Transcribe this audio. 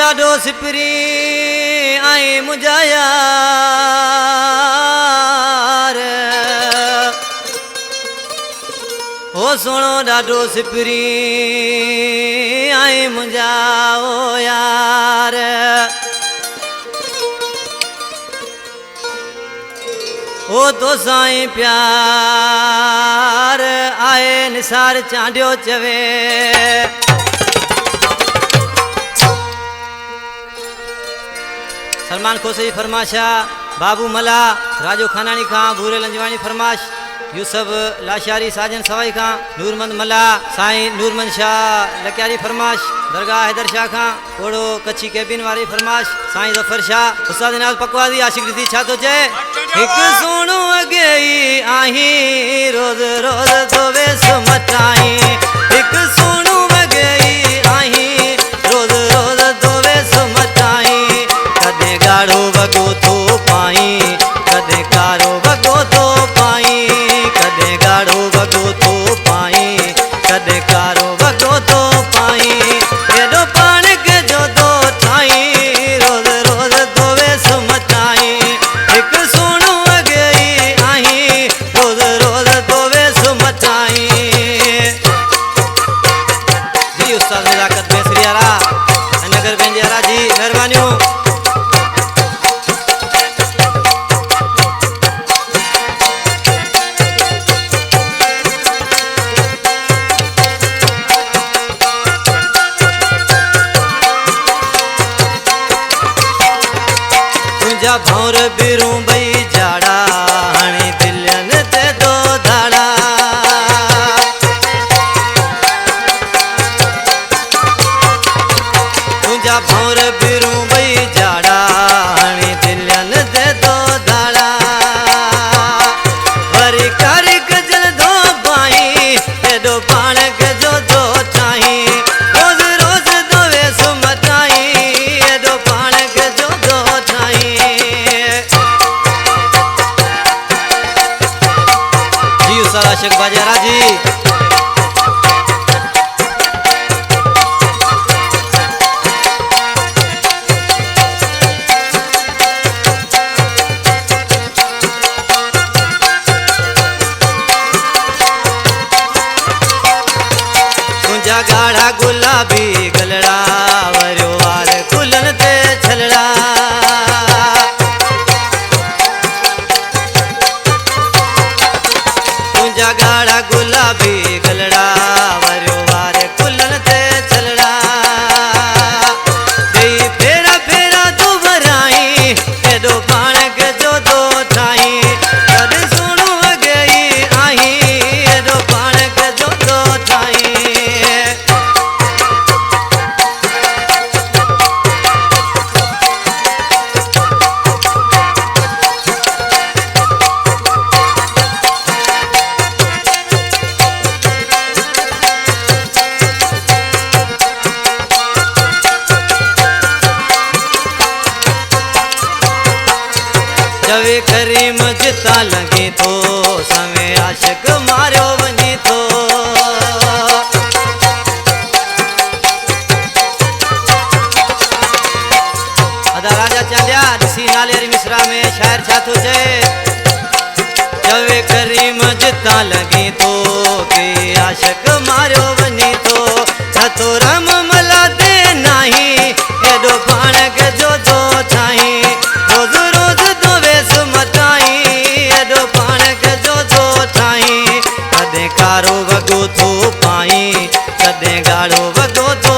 ॾाढो सिपरी आई मुंहिंजा यार हो सोणो ॾाढो सिपरी आई मुंहिंजा ओ यार ओ तो साईं प्यार आए निसार चांडियो चवे सलमान खोसई फरमाशा बाबू मला राजू खानानी खां भूरे लंजवानी फरमाश यूसफ लाशारी साजन सवाई खां नूरमंद मला साईं नूरमंद शाह लक्यारी फरमाश दरगाह हैदर शाह खां ओड़ो कच्छी कैबिन वारी फरमाश साईं जफर शाह उस्ताद नाज़ पकवादी आशिक दी छा तो चए एक सोणो अगेई आही रोज रोज दोवे सुमताई एक सोणो अगेई आही रोज रोज दोवे सुमताई कदे गाड़ो वगो तो पाई कदे कारो वगो तो पाई कदे गाड़ो वगो तो पाई कदे कारो वगो तो पाई एडो पान के जो दो ठाई रोज रोज दोवे सुमताई एक सोणो अगेई आही रोज रोज दोवे सुमताई जी उस्ताद नजाकत बेसरियारा नगर बेंजियारा जी मेहरबानियों भौर बिरू बई जाड़ा हणी दिलन ते दो धाड़ा तुझा भौर बिरू बई जाड़ा हणी दिलन ते दो धाड़ा वरी कारी गजल दो पाई एडो पाण के जो दो चाही रोज रोज दोवे सुमताई एडो पाण के जो दो चाही आशिक बाजारा जी तुझा गाढ़ा गुलाबी गलड़ा वरियो वार कुलन ते छलड़ा गाड़ा गुलाबी गलड़ा वरियो वार कुलन ते छलड़ा दई फेरा फेरा तू भराई एडो पाण के जो दो ठाई कद सोणो अगेई आही एडो पाण के जो दो ठाई जवे करीम जिता लगी तो सवे आशिक मारियो वञी तो अदा राजा चांडिया ॾिसी नाले वारी मिसरा में शायर छा थो चए जवे करीम जिता लगी तो के आशिक मारियो वञी तो छतो राम मला दे नाही एडो पाण के जो दो ठाई रोज रोज दोवे सुमताई एडो पाण के जो दो ठाई कदे कारो वगो तो पाई कदे गाड़ो वगो तो